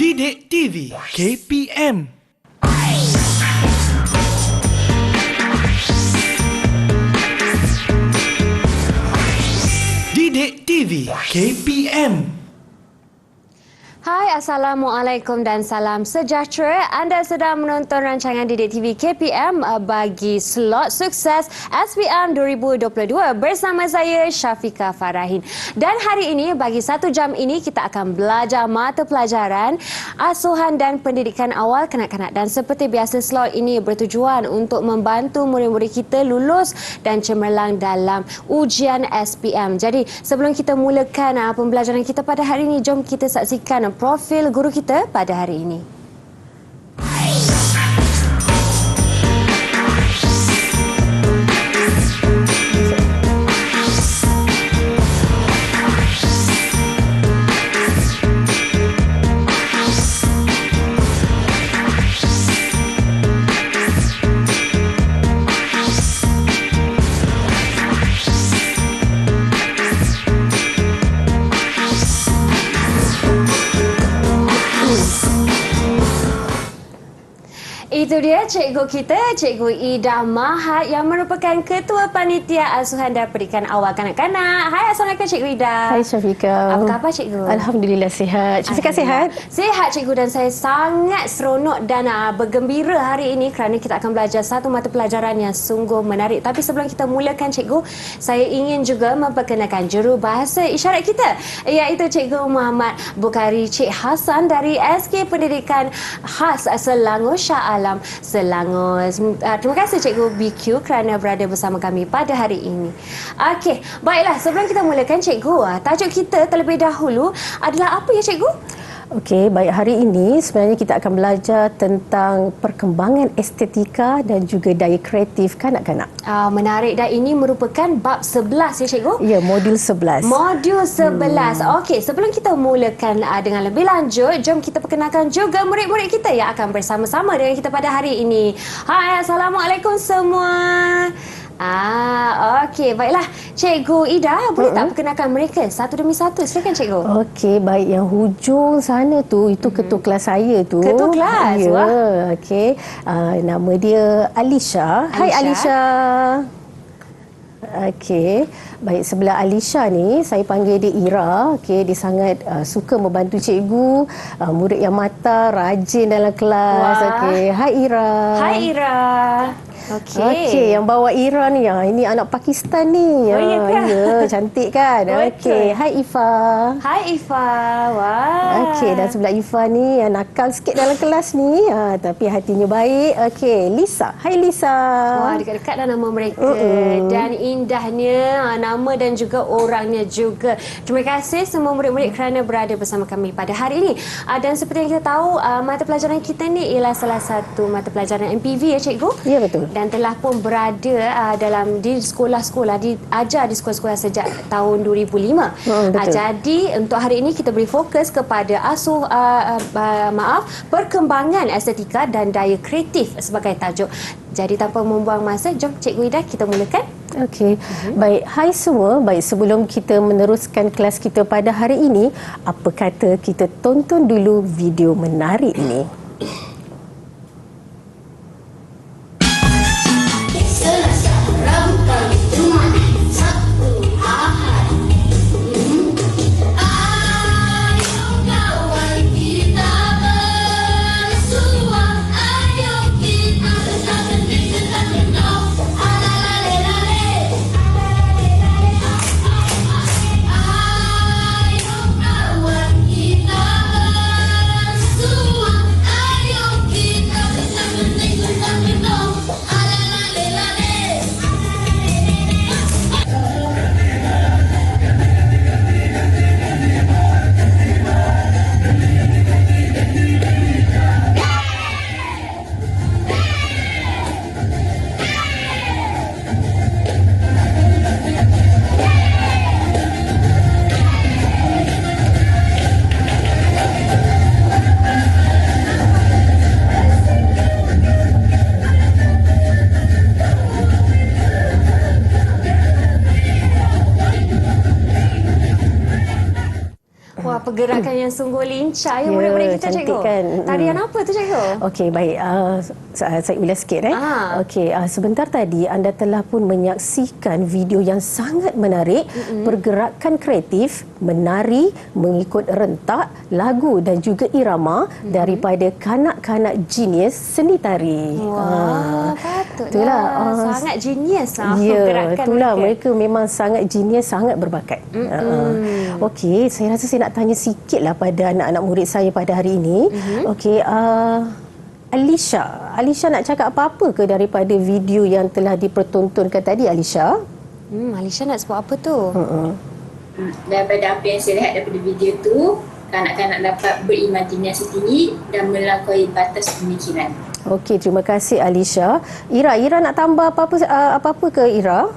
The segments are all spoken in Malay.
Didik TV KPM. Didik TV KPM. Hai, Assalamualaikum dan salam sejahtera. Anda sedang menonton rancangan Didik TV KPM bagi slot sukses SPM 2022 bersama saya Syafiqah Farahin. Dan hari ini bagi 1 jam ini kita akan belajar mata pelajaran asuhan dan pendidikan awal kanak-kanak. Dan seperti biasa slot ini bertujuan untuk membantu murid-murid kita lulus dan cemerlang dalam ujian SPM. Jadi sebelum kita mulakan pembelajaran kita pada hari ini, jom kita saksikan profil guru kita pada hari ini. Itu dia cikgu kita, Cikgu Ida Mahat yang merupakan Ketua Panitia Asuhan dan Pendidikan Awal Kanak-kanak. Hai, Assalamualaikum Cikgu Ida. Hai Syafiqah. Apa khabar Cikgu? Alhamdulillah sihat. Syafiqah sihat? Sihat Cikgu, dan saya sangat seronok dan bergembira hari ini kerana kita akan belajar satu mata pelajaran yang sungguh menarik. Tapi sebelum kita mulakan Cikgu, saya ingin juga memperkenalkan juru bahasa isyarat kita, iaitu Cikgu Muhammad Bukhari Cik Hassan dari SK Pendidikan Khas Selangor Shah Alam Selangor. Terima kasih Cikgu BQ kerana berada bersama kami pada hari ini. Okey, baiklah, sebelum kita mulakan Cikgu, tajuk kita terlebih dahulu adalah apa ya Cikgu? Okey, baik, hari ini sebenarnya kita akan belajar tentang perkembangan estetika dan juga daya kreatif kanak-kanak. Menarik, dan ini merupakan bab 11 ya Cikgu? Ya, modul 11. Modul 11. Okey, sebelum kita mulakan dengan lebih lanjut, jom kita perkenalkan juga murid-murid kita yang akan bersama-sama dengan kita pada hari ini. Hai, Assalamualaikum semua. Okey, baiklah. Cikgu Ida, boleh tak perkenalkan mereka satu demi satu? Silakan Cikgu. Okey, baik, yang hujung sana tu, itu ketua kelas saya tu. Ketua kelas? Ya, Wah. okey. Nama dia Alisha. Hai Alisha. Okey, baik, sebelah Alisha ni saya panggil dia Ira. Okey, dia sangat suka membantu cikgu, murid yang mata, rajin dalam kelas. Okey, hai Ira. Hai Ira. Okey, yang bawa Ira ni, ini anak Pakistan ni. Oh, ya ke? Ya, cantik kan? Okey, hai Ifa. Hai Ifa. Wah. Okey, dan sebelah Ifa ni yang nakal sikit dalam kelas ni, tapi hatinya baik. Okey, Lisa. Hai Lisa. Wah, dekat-dekat dah nama mereka. Dan indahnya nama dan juga orangnya juga. Terima kasih semua murid-murid kerana berada bersama kami pada hari ini. Dan seperti yang kita tahu, mata pelajaran kita ni ialah salah satu mata pelajaran MPV ya Cikgu? Ya, betul. Dan telah pun berada di sekolah-sekolah, diajar di sekolah-sekolah sejak tahun 2005. Betul. Jadi untuk hari ini kita beri fokus kepada perkembangan estetika dan daya kreatif sebagai tajuk. Jadi tanpa membuang masa, jom Cikgu Ida kita mulakan. Okey, baik, hai semua. Baik, sebelum kita meneruskan kelas kita pada hari ini, apa kata kita tonton dulu video menarik ni. gerakan yang sungguh lincah ya Ya, murid-murid kita, cantik cikgu. kan? Tarian apa tu, cikgu? Okey, baik. Saya ulas sikit. Okey, sebentar tadi anda telah pun menyaksikan video yang sangat menarik, pergerakan kreatif, menari, mengikut rentak, lagu dan juga irama daripada kanak-kanak genius seni tari. Wah, patutlah. Itulah. Sangat genius Ya, gerakan itulah mereka memang sangat genius, sangat berbakat. Okey, saya rasa saya nak tanya sikitlah pada anak-anak murid saya pada hari ini. Okey, Alisha nak cakap apa-apa ke daripada video yang telah dipertontonkan tadi, Alisha? Alisha nak sebut apa tu? Daripada apa yang saya lihat daripada video tu, kanak-kanak dapat berimajinasi tinggi dan melampaui batas pemikiran. Okey, terima kasih Alisha. Ira nak tambah apa-apa ke Ira?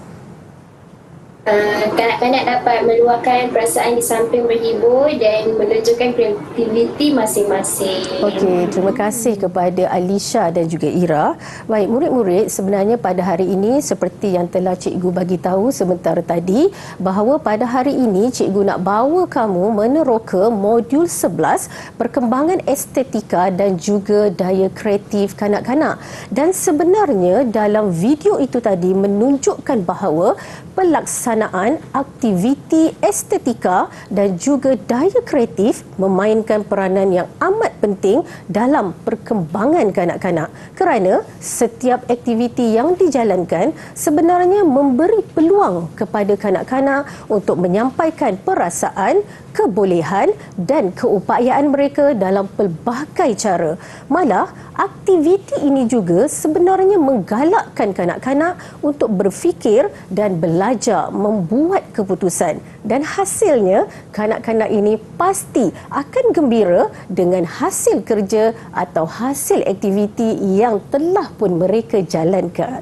Kanak-kanak dapat meluahkan perasaan di samping berhibur dan menunjukkan kreativiti masing-masing. Okey, terima kasih kepada Alisha dan juga Ira. Baik, murid-murid, sebenarnya pada hari ini seperti yang telah cikgu bagi tahu sebentar tadi, bahawa pada hari ini cikgu nak bawa kamu meneroka modul 11 perkembangan estetika dan juga daya kreatif kanak-kanak. Dan sebenarnya dalam video itu tadi menunjukkan bahawa pelaksanaan aktiviti estetika dan juga daya kreatif memainkan peranan yang amat penting dalam perkembangan kanak-kanak, kerana setiap aktiviti yang dijalankan sebenarnya memberi peluang kepada kanak-kanak untuk menyampaikan perasaan, kebolehan dan keupayaan mereka dalam pelbagai cara. Malah, aktiviti ini juga sebenarnya menggalakkan kanak-kanak untuk berfikir dan belajar membuat keputusan. Dan hasilnya, kanak-kanak ini pasti akan gembira dengan hasil kerja atau hasil aktiviti yang telah pun mereka jalankan.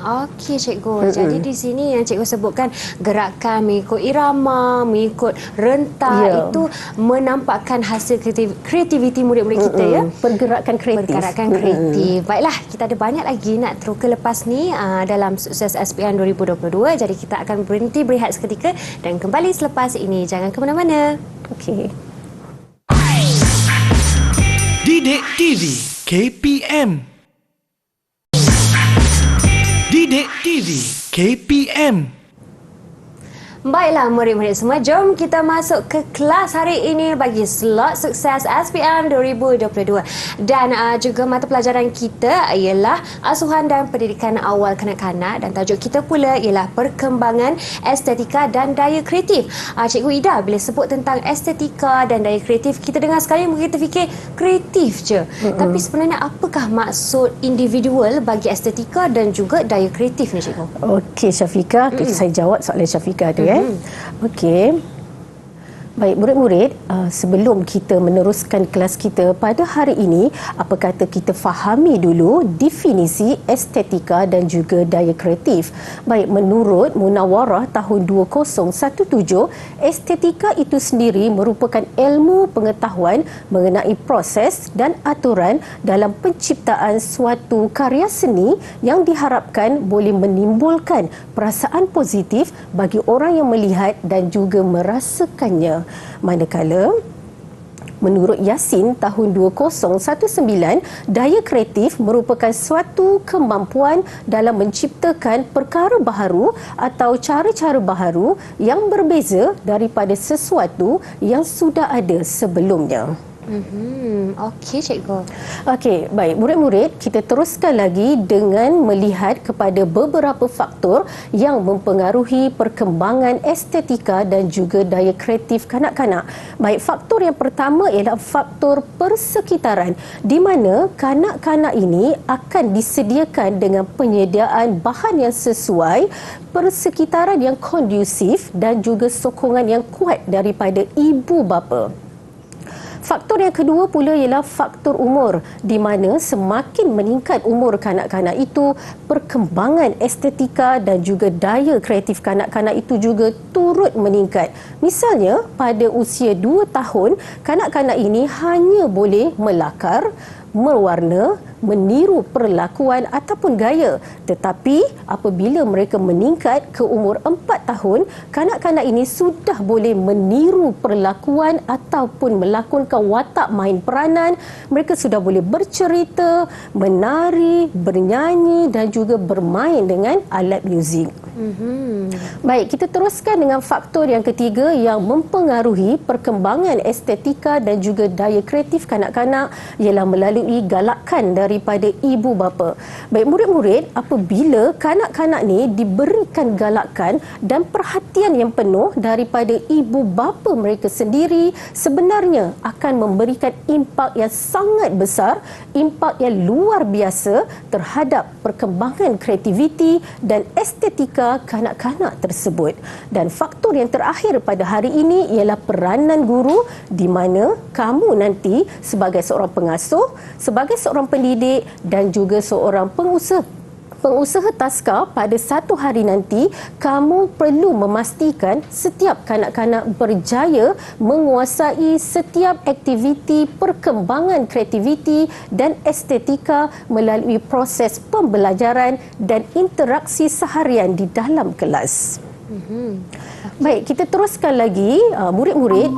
Okey, cikgu. Jadi di sini yang cikgu sebutkan gerakan mengikut irama, mengikut rentak, itu menampakkan hasil kreativiti murid-murid kita ya. Pergerakan kreatif. Pergerakan kreatif. Baiklah, kita ada banyak lagi nak teroka lepas ni dalam Sukses SPM 2022. Jadi kita akan berhenti berehat seketika dan kembali selepas ini. Jangan ke mana-mana. Okey. Didik TV KPM. Didik TV KPM. Baiklah murid-murid semua, jom kita masuk ke kelas hari ini bagi slot sukses SPM 2022. Dan juga mata pelajaran kita ialah asuhan dan pendidikan awal kanak-kanak, dan tajuk kita pula ialah perkembangan estetika dan daya kreatif. Cikgu Ida bila sebut tentang estetika dan daya kreatif, kita dengar sekali mungkin kita fikir kreatif je. Tapi sebenarnya apakah maksud individual bagi estetika dan juga daya kreatif ni, cikgu? Okey Syafiqah, saya jawab soalan Syafiqah tu ya. Okey. Baik, murid-murid, sebelum kita meneruskan kelas kita pada hari ini, apa kata kita fahami dulu definisi estetika dan juga daya kreatif. Baik, menurut Munawarah tahun 2017, estetika itu sendiri merupakan ilmu pengetahuan mengenai proses dan aturan dalam penciptaan suatu karya seni yang diharapkan boleh menimbulkan perasaan positif bagi orang yang melihat dan juga merasakannya. Manakala menurut Yasin tahun 2019, daya kreatif merupakan suatu kemampuan dalam menciptakan perkara baharu atau cara-cara baharu yang berbeza daripada sesuatu yang sudah ada sebelumnya. Okey, cikgu. Okey, baik. Murid-murid, kita teruskan lagi dengan melihat kepada beberapa faktor yang mempengaruhi perkembangan estetika dan juga daya kreatif kanak-kanak. Baik, faktor yang pertama ialah faktor persekitaran, di mana kanak-kanak ini akan disediakan dengan penyediaan bahan yang sesuai, persekitaran yang kondusif dan juga sokongan yang kuat daripada ibu bapa. Faktor yang kedua pula ialah faktor umur, di mana semakin meningkat umur kanak-kanak itu, perkembangan estetika dan juga daya kreatif kanak-kanak itu juga turut meningkat. Misalnya, pada usia 2 tahun, kanak-kanak ini hanya boleh melakar, mewarna, meniru perlakuan ataupun gaya. Tetapi apabila mereka meningkat ke umur 4 tahun, kanak-kanak ini sudah boleh meniru perlakuan ataupun melakonkan watak main peranan. Mereka sudah boleh bercerita, menari, bernyanyi dan juga bermain dengan alat muzik. Baik, kita teruskan dengan faktor yang ketiga yang mempengaruhi perkembangan estetika dan juga daya kreatif kanak-kanak ialah melalui galakan daripada ibu bapa. Baik, murid-murid, apabila kanak-kanak ni diberikan galakan dan perhatian yang penuh daripada ibu bapa mereka sendiri, sebenarnya akan memberikan impak yang sangat besar, impak yang luar biasa terhadap perkembangan kreativiti dan estetika kanak-kanak tersebut. Dan faktor yang terakhir pada hari ini ialah peranan guru, di mana kamu nanti sebagai seorang pengasuh, sebagai seorang pendidik dan juga seorang pengusaha taska, pada satu hari nanti kamu perlu memastikan setiap kanak-kanak berjaya menguasai setiap aktiviti perkembangan kreativiti dan estetika melalui proses pembelajaran dan interaksi seharian di dalam kelas. Baik, kita teruskan lagi. Murid-murid,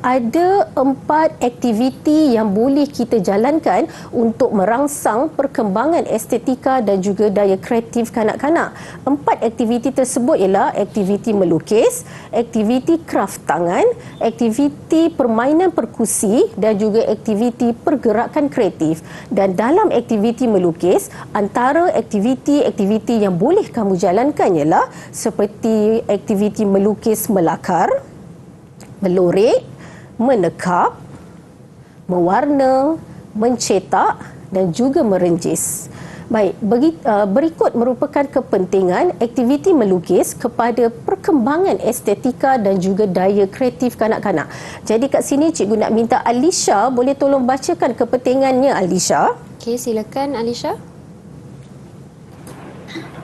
ada 4 aktiviti yang boleh kita jalankan untuk merangsang perkembangan estetika dan juga daya kreatif kanak-kanak. 4 aktiviti tersebut ialah aktiviti melukis, aktiviti kraft tangan, aktiviti permainan perkusi dan juga aktiviti pergerakan kreatif. Dan dalam aktiviti melukis, antara aktiviti-aktiviti yang boleh kamu jalankan ialah seperti aktiviti melukis melakar, melorek, menekap, mewarna, mencetak dan juga merenjis. Baik, berikut merupakan kepentingan aktiviti melukis kepada perkembangan estetika dan juga daya kreatif kanak-kanak. Jadi kat sini cikgu nak minta Alisha boleh tolong bacakan kepentingannya, Alisha. Okey, silakan Alisha.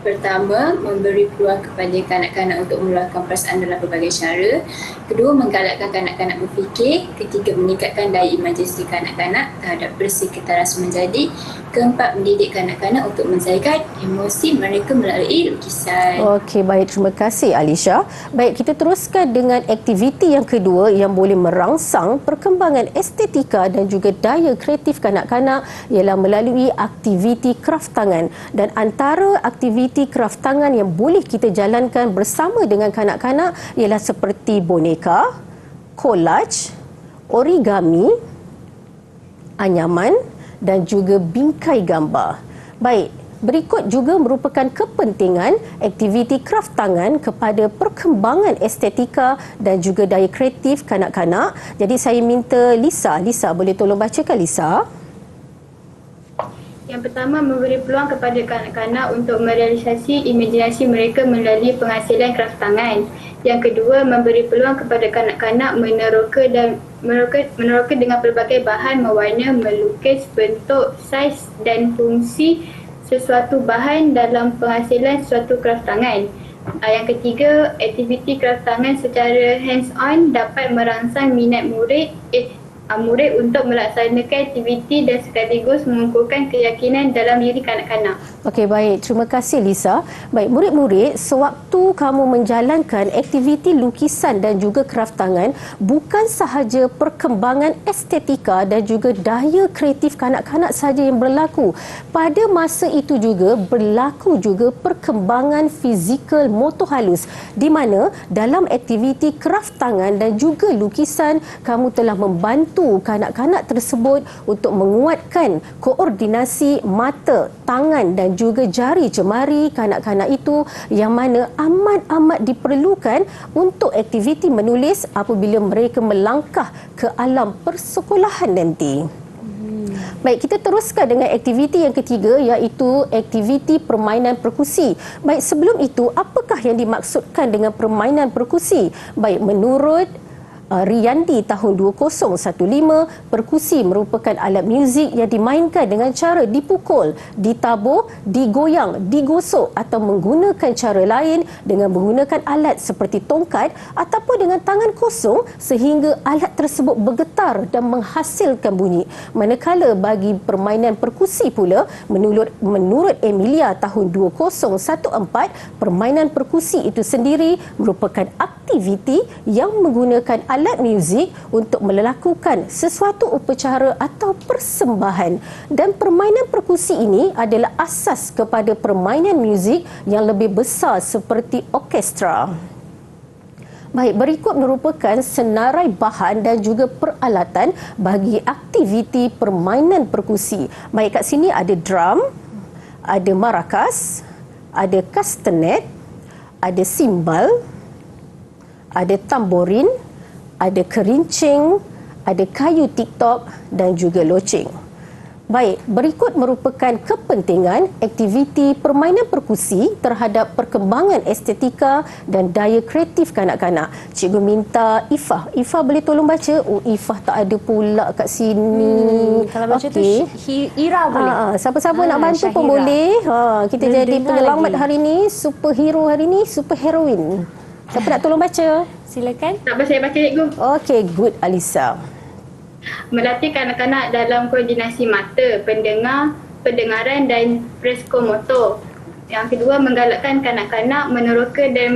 Pertama, memberi peluang kepada kanak-kanak untuk meluahkan perasaan dalam berbagai cara. Kedua, menggalakkan kanak-kanak berfikir. Ketiga, meningkatkan daya imajinasi kanak-kanak terhadap persekitaran menjadi. Keempat, mendidik kanak-kanak untuk mencairkan emosi mereka melalui lukisan. Okey, baik. Terima kasih, Alisha. Baik, kita teruskan dengan aktiviti yang kedua yang boleh merangsang perkembangan estetika dan juga daya kreatif kanak-kanak ialah melalui aktiviti kraft tangan. Dan antara aktiviti kraft tangan yang boleh kita jalankan bersama dengan kanak-kanak ialah seperti boneka, collage, origami, anyaman dan juga bingkai gambar. Baik, berikut juga merupakan kepentingan aktiviti kraft tangan kepada perkembangan estetika dan juga daya kreatif kanak-kanak. Jadi saya minta Lisa boleh tolong bacakan, Lisa? Yang pertama, memberi peluang kepada kanak-kanak untuk merealisasi imajinasi mereka melalui penghasilan kraft tangan. Yang kedua, memberi peluang kepada kanak-kanak meneroka dengan pelbagai bahan, mewarna, melukis bentuk, saiz dan fungsi sesuatu bahan dalam penghasilan suatu kraft tangan. Yang ketiga, aktiviti kraft tangan secara hands-on dapat merangsang minat murid untuk melaksanakan aktiviti dan sekaligus mengukuhkan keyakinan dalam diri kanak-kanak. Okey, baik. Terima kasih, Lisa. Baik, murid-murid, sewaktu kamu menjalankan aktiviti lukisan dan juga kraft tangan, bukan sahaja perkembangan estetika dan juga daya kreatif kanak-kanak sahaja yang berlaku. Pada masa itu juga berlaku juga perkembangan fizikal motor halus, di mana dalam aktiviti kraft tangan dan juga lukisan, kamu telah membantu kanak-kanak tersebut untuk menguatkan koordinasi mata, tangan dan juga jari jemari kanak-kanak itu, yang mana amat-amat diperlukan untuk aktiviti menulis apabila mereka melangkah ke alam persekolahan nanti. Baik, kita teruskan dengan aktiviti yang ketiga iaitu aktiviti permainan perkusi. Baik, sebelum itu apakah yang dimaksudkan dengan permainan perkusi? Baik, menurut Riyandi tahun 2015, perkusi merupakan alat muzik yang dimainkan dengan cara dipukul, ditabur, digoyang, digosok atau menggunakan cara lain dengan menggunakan alat seperti tongkat ataupun dengan tangan kosong sehingga alat tersebut bergetar dan menghasilkan bunyi. Manakala bagi permainan perkusi pula, menurut Emilia tahun 2014, permainan perkusi itu sendiri merupakan aktiviti yang menggunakan alat muzik untuk melakukan sesuatu upacara atau persembahan, dan permainan perkusi ini adalah asas kepada permainan muzik yang lebih besar seperti orkestra. Baik, berikut merupakan senarai bahan dan juga peralatan bagi aktiviti permainan perkusi. Baik, kat sini ada drum, ada marakas, ada kastanet, ada simbal, ada tamborin, ada kerincing, ada kayu TikTok dan juga loceng. Baik, berikut merupakan kepentingan aktiviti permainan perkusi terhadap perkembangan estetika dan daya kreatif kanak-kanak. Cikgu minta Ifah. Ifah boleh tolong baca? Oh, Ifah tak ada pula kat sini. Kalau baca tu Ira boleh. Siapa-siapa nak bantu pun Syahira. boleh. Kita Belum jadi dengar penyelamat lagi. hari ni, superhero hari ni, superheroin. Siapa nak tolong baca? Silakan. Tak apa, saya baca cikgu. Okey, good Alisa. Melatih kanak-kanak dalam koordinasi mata, pendengaran dan preskomotor. Yang kedua, menggalakkan kanak-kanak meneroka dan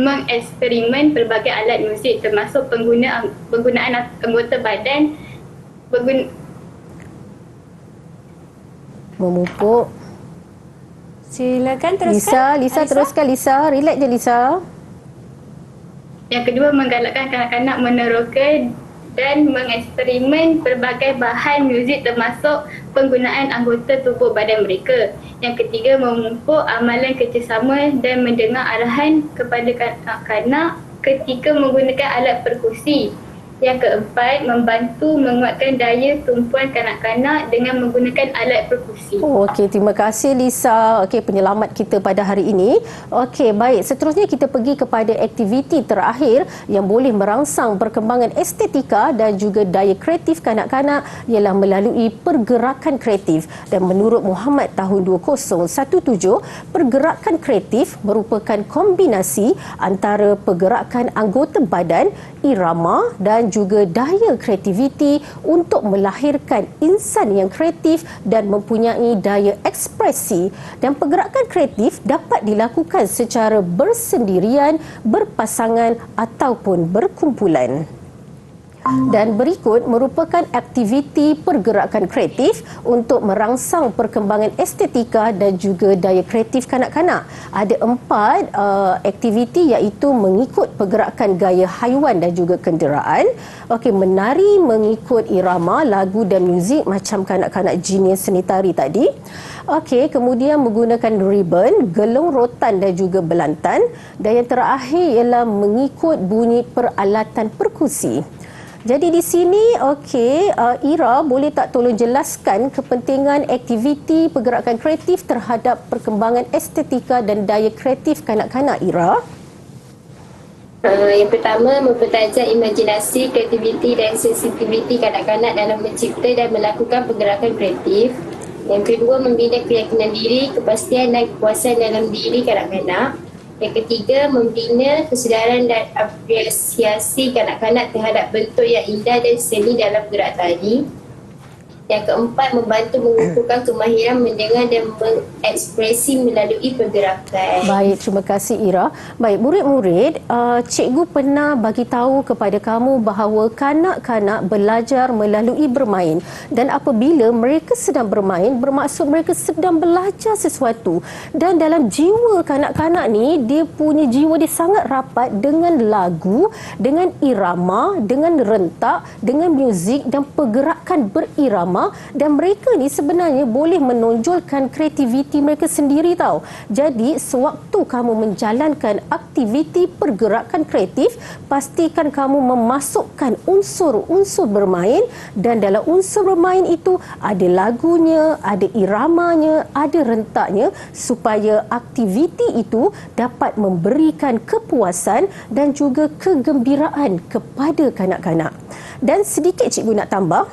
mengeksperimen pelbagai alat muzik termasuk penggunaan anggota badan, Memupuk. Silakan teruskan. Lisa Alisa. teruskan Lisa. Relax je Lisa. Yang kedua, menggalakkan kanak-kanak meneroka dan mengeksperimen pelbagai bahan muzik termasuk penggunaan anggota tubuh badan mereka. Yang ketiga, memupuk amalan kerjasama dan mendengar arahan kepada kanak-kanak ketika menggunakan alat perkusi. Yang keempat, membantu menguatkan daya tumpuan kanak-kanak dengan menggunakan alat perkusi. Okey, terima kasih Lisa. Okey, penyelamat kita pada hari ini. Okey, baik. Seterusnya kita pergi kepada aktiviti terakhir yang boleh merangsang perkembangan estetika dan juga daya kreatif kanak-kanak ialah melalui pergerakan kreatif. Dan menurut Muhammad tahun 2017, pergerakan kreatif merupakan kombinasi antara pergerakan anggota badan, irama dan juga daya kreativiti untuk melahirkan insan yang kreatif dan mempunyai daya ekspresi. Dan pergerakan kreatif dapat dilakukan secara bersendirian, berpasangan ataupun berkumpulan. Dan berikut merupakan aktiviti pergerakan kreatif untuk merangsang perkembangan estetika dan juga daya kreatif kanak-kanak. Ada 4 aktiviti iaitu mengikut pergerakan gaya haiwan dan juga kenderaan. Okey, menari mengikut irama, lagu dan muzik macam kanak-kanak genius seni tari tadi. Okey, kemudian menggunakan ribbon, gelung rotan dan juga belantan. Dan yang terakhir ialah mengikut bunyi peralatan perkusi. Jadi di sini, okey, Ira boleh tak tolong jelaskan kepentingan aktiviti pergerakan kreatif terhadap perkembangan estetika dan daya kreatif kanak-kanak, Ira? Yang pertama, mempertajam imajinasi, kreativiti dan sensitiviti kanak-kanak dalam mencipta dan melakukan pergerakan kreatif. Yang kedua, membina keyakinan diri, kepastian dan kepuasan dalam diri kanak-kanak. Yang ketiga, membina kesedaran dan apresiasi kanak-kanak terhadap bentuk yang indah dan seni dalam gerak tari. Yang keempat, membantu mengukuhkan kemahiran mendengar dan mengekspresi melalui pergerakan. Baik, terima kasih Ira. Baik, murid-murid, cikgu pernah bagi tahu kepada kamu bahawa kanak-kanak belajar melalui bermain, dan apabila mereka sedang bermain, bermaksud mereka sedang belajar sesuatu. Dan dalam jiwa kanak-kanak ni, dia punya jiwa dia sangat rapat dengan lagu, dengan irama, dengan rentak, dengan muzik dan pergerakan berirama bersama dan mereka ni sebenarnya boleh menonjolkan kreativiti mereka sendiri tau. Jadi sewaktu kamu menjalankan aktiviti pergerakan kreatif, pastikan kamu memasukkan unsur-unsur bermain dan dalam unsur bermain itu ada lagunya, ada iramanya, ada rentaknya supaya aktiviti itu dapat memberikan kepuasan dan juga kegembiraan kepada kanak-kanak. Dan sedikit cikgu nak tambah,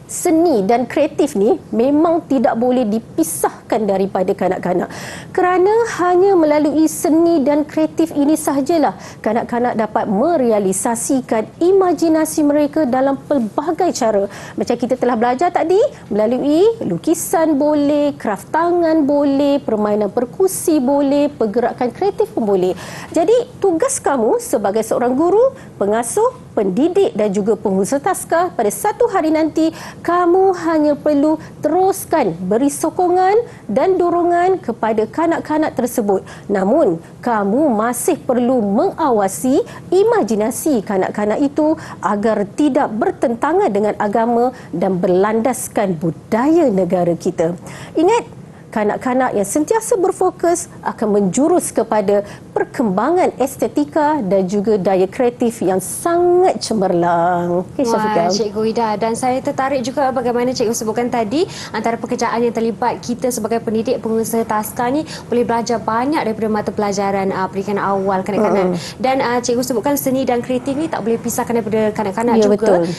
seni dan kreatif ni memang tidak boleh dipisahkan daripada kanak-kanak. Kerana hanya melalui seni dan kreatif ini sahajalah kanak-kanak dapat merealisasikan imajinasi mereka dalam pelbagai cara. Macam kita telah belajar tadi, melalui lukisan boleh, kraft tangan boleh, permainan perkusi boleh, pergerakan kreatif pun boleh. Jadi tugas kamu sebagai seorang guru, pengasuh, pendidik dan juga pengurusan taska pada satu hari nanti, kamu hanya perlu teruskan beri sokongan dan dorongan kepada kanak-kanak tersebut. Namun, kamu masih perlu mengawasi imajinasi kanak-kanak itu agar tidak bertentangan dengan agama dan berlandaskan budaya negara kita. Ingat, kanak-kanak yang sentiasa berfokus akan menjurus kepada perkembangan estetika dan juga daya kreatif yang sangat cemerlang. Okay, Syafiqah. Wah, Cikgu Ida. Dan saya tertarik juga bagaimana Cikgu sebutkan tadi, antara pekerjaan yang terlibat kita sebagai pendidik pengusaha taska ni boleh belajar banyak daripada mata pelajaran pendidikan awal kanak-kanak. Dan Cikgu sebutkan seni dan kreatif ni tak boleh pisahkan daripada kanak-kanak Ya, juga. betul.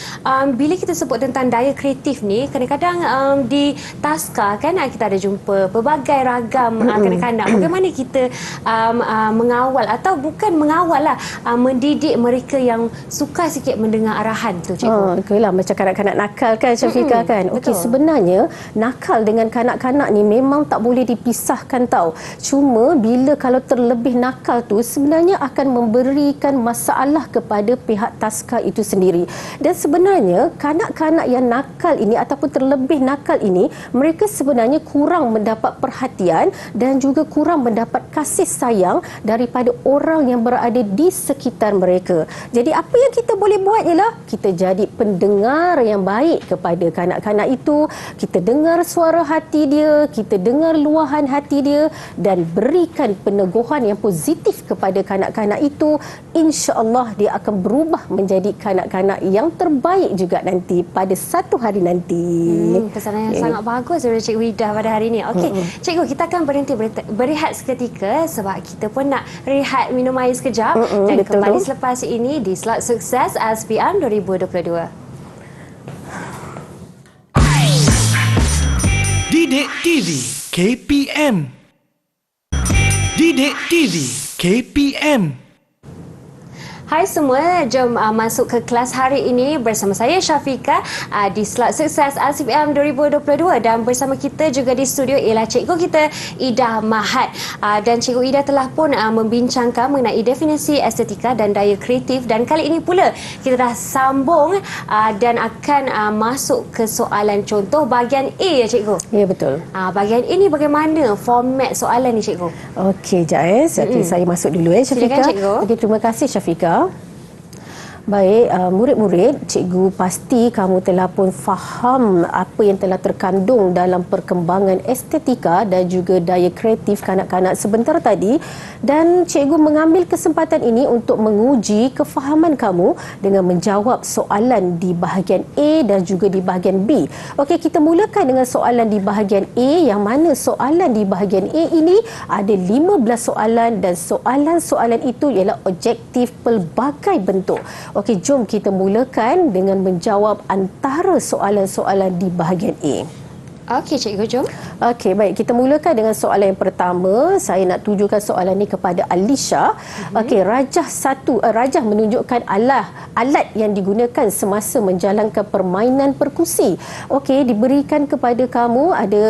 Bila kita sebut tentang daya kreatif ni, kadang-kadang di taska kan kita ada jumpa pelbagai ragam kanak-kanak. Bagaimana kita mengawal atau bukan mengawal lah, mendidik mereka yang suka sikit mendengar arahan tu, Cikgu. Okeylah, macam kanak-kanak nakal kan, Syafiqah kan. Okey, sebenarnya nakal dengan kanak-kanak ni memang tak boleh dipisahkan tau. Cuma bila kalau terlebih nakal tu sebenarnya akan memberikan masalah kepada pihak taska itu sendiri. Dan sebenarnya kanak-kanak yang nakal ini ataupun terlebih nakal ini, mereka sebenarnya kurang mendapat perhatian dan juga kurang mendapat kasih sayang daripada orang yang berada di sekitar mereka. Jadi apa yang kita boleh buat ialah kita jadi pendengar yang baik kepada kanak-kanak itu. Kita dengar suara hati dia, kita dengar luahan hati dia dan berikan peneguhan yang positif kepada kanak-kanak itu. Insya-Allah dia akan berubah menjadi kanak-kanak yang terbaik juga nanti pada satu hari nanti. Pesanan yang sangat bagus daripada Cikgu Ida pada hari ini. Okey, Cikgu, kita akan berhenti berehat seketika sebab kita pun nak rehat minum air sekejap dan betul kembali tu. selepas ini di Slot Sukses SPM 2022. Didik TV KPM. Didik TV KPM. Hai semua, jom masuk ke kelas hari ini bersama saya Syafiqah di Slot Sukses SPM 2022 dan bersama kita juga di studio ialah cikgu kita Ida Mahat. Dan cikgu Ida telah pun membincangkan mengenai definisi estetika dan daya kreatif dan kali ini pula kita dah sambung dan akan masuk ke soalan contoh bahagian A ya cikgu. Ya, betul. Bahagian ini bagaimana format soalan ni cikgu? Okey, Jais. Okey, saya masuk dulu Syafiqah. Silakan, cikgu. Okey, terima kasih Syafiqah. Baik, murid-murid, cikgu pasti kamu telah pun faham apa yang telah terkandung dalam perkembangan estetika dan juga daya kreatif kanak-kanak sebentar tadi, dan cikgu mengambil kesempatan ini untuk menguji kefahaman kamu dengan menjawab soalan di bahagian A dan juga di bahagian B. Okey, kita mulakan dengan soalan di bahagian A, yang mana soalan di bahagian A ini ada 15 soalan dan soalan-soalan itu ialah objektif pelbagai bentuk. Okey, jom kita mulakan dengan menjawab antara soalan-soalan di bahagian A. Okey cikgu, jom. Okey, baik. Kita mulakan dengan soalan yang pertama. Saya nak tujukan soalan ni kepada Alisha. Okey, rajah menunjukkan alat yang digunakan semasa menjalankan permainan perkusi. Okey, diberikan kepada kamu ada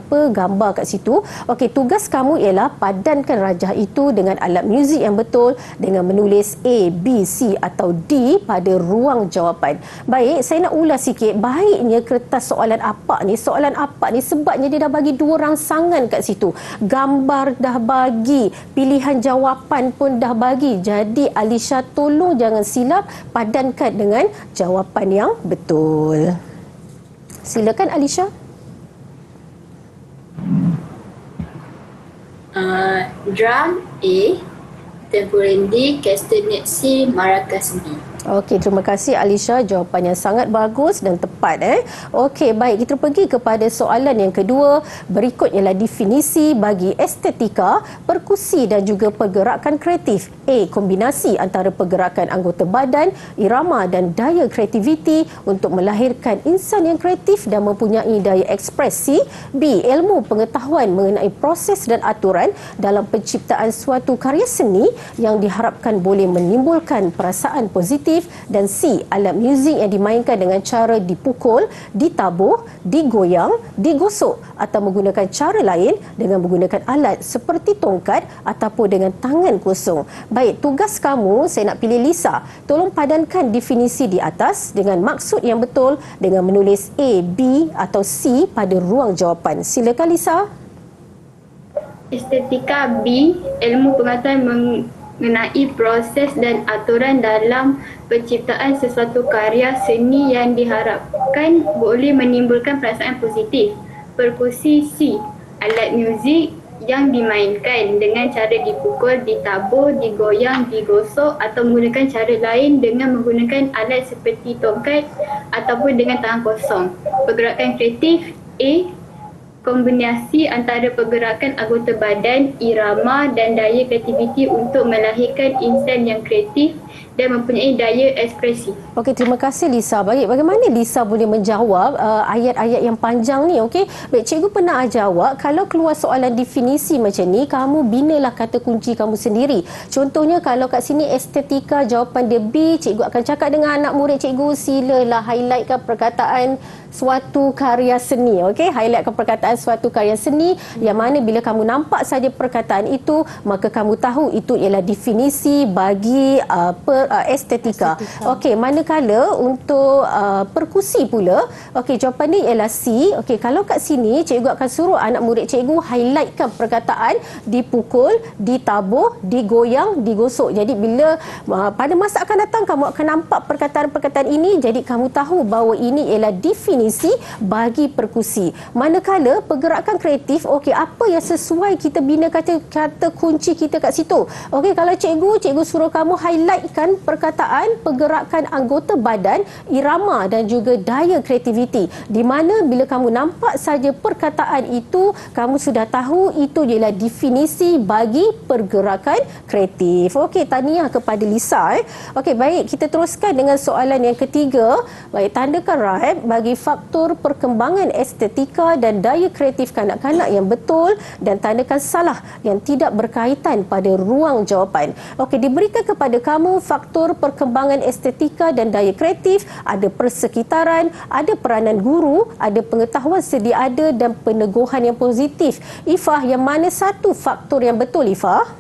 gambar kat situ. Okey, tugas kamu ialah padankan rajah itu dengan alat muzik yang betul dengan menulis A, B, C atau D pada ruang jawapan. Baik, saya nak ulas sikit. Baiknya kertas soalan apa ni? Soalan apa ni sebabnya dia dah bagi dua rangsangan kat situ. Gambar dah bagi, pilihan jawapan pun dah bagi. Jadi Alisha, tolong jangan silap, padankan dengan jawapan yang betul. Silakan Alisha. Drum A, Temporin D, castanet C, maracas B. Okey, terima kasih Alisha. Jawapan yang sangat bagus dan tepat. Okey, baik. Kita pergi kepada soalan yang kedua. Berikut ialah definisi bagi estetika, perkusi dan juga pergerakan kreatif. A. Kombinasi antara pergerakan anggota badan, irama dan daya kreativiti untuk melahirkan insan yang kreatif dan mempunyai daya ekspresi. B. Ilmu pengetahuan mengenai proses dan aturan dalam penciptaan suatu karya seni yang diharapkan boleh menimbulkan perasaan positif. Dan C. Alat muzik yang dimainkan dengan cara dipukul, ditabuh, digoyang, digosok atau menggunakan cara lain dengan menggunakan alat seperti tongkat ataupun dengan tangan kosong. Baik, tugas kamu, saya nak pilih Lisa. Tolong padankan definisi di atas dengan maksud yang betul dengan menulis A, B atau C pada ruang jawapan. Silakan Lisa. Estetika B, ilmu pengetahuan mengenai proses dan aturan dalam penciptaan sesuatu karya seni yang diharapkan boleh menimbulkan perasaan positif. Perkusi C, alat muzik yang dimainkan dengan cara dipukul, ditabuh, digoyang, digosok atau menggunakan cara lain dengan menggunakan alat seperti tongkat ataupun dengan tangan kosong. Pergerakan kreatif A, kombinasi antara pergerakan anggota badan, irama dan daya kreativiti untuk melahirkan insan yang kreatif dan mempunyai daya ekspresi. Okey, terima kasih Lisa. Baik, bagaimana Lisa boleh menjawab ayat-ayat yang panjang ni? Okey, baik, cikgu pernah ajar awak kalau keluar soalan definisi macam ni, kamu binalah kata kunci kamu sendiri. Contohnya kalau kat sini estetika, jawapan dia B, cikgu akan cakap dengan anak murid cikgu, silalah highlightkan perkataan suatu karya seni. Okey, highlightkan perkataan suatu karya seni yang mana bila kamu nampak saja perkataan itu, maka kamu tahu itu ialah definisi bagi estetika. Okey, manakala untuk perkusi pula, okey, jawapan ni ialah C. Okey, kalau kat sini cikgu akan suruh anak murid cikgu highlightkan perkataan dipukul, ditabuh, digoyang, digosok. Jadi bila pada masa akan datang kamu akan nampak perkataan-perkataan ini, jadi kamu tahu bahawa ini ialah definisi bagi perkusi. Manakala pergerakan kreatif, okey, apa yang sesuai kita bina kata kunci kita kat situ. Okey, kalau cikgu suruh kamu highlightkan perkataan pergerakan anggota badan, irama dan juga daya kreativiti. Di mana bila kamu nampak saja perkataan itu, kamu sudah tahu itu ialah definisi bagi pergerakan kreatif. Okey, tahniah kepada Lisa. Okey, baik, kita teruskan dengan soalan yang ketiga. Baik, tandakan right bagi faktor perkembangan estetika dan daya kreatif kanak-kanak yang betul dan tandakan salah yang tidak berkaitan pada ruang jawapan. Okey, diberikan kepada kamu faktor perkembangan estetika dan daya kreatif, ada persekitaran, ada peranan guru, ada pengetahuan sedia ada dan peneguhan yang positif. Ifah, yang mana satu faktor yang betul, Ifah?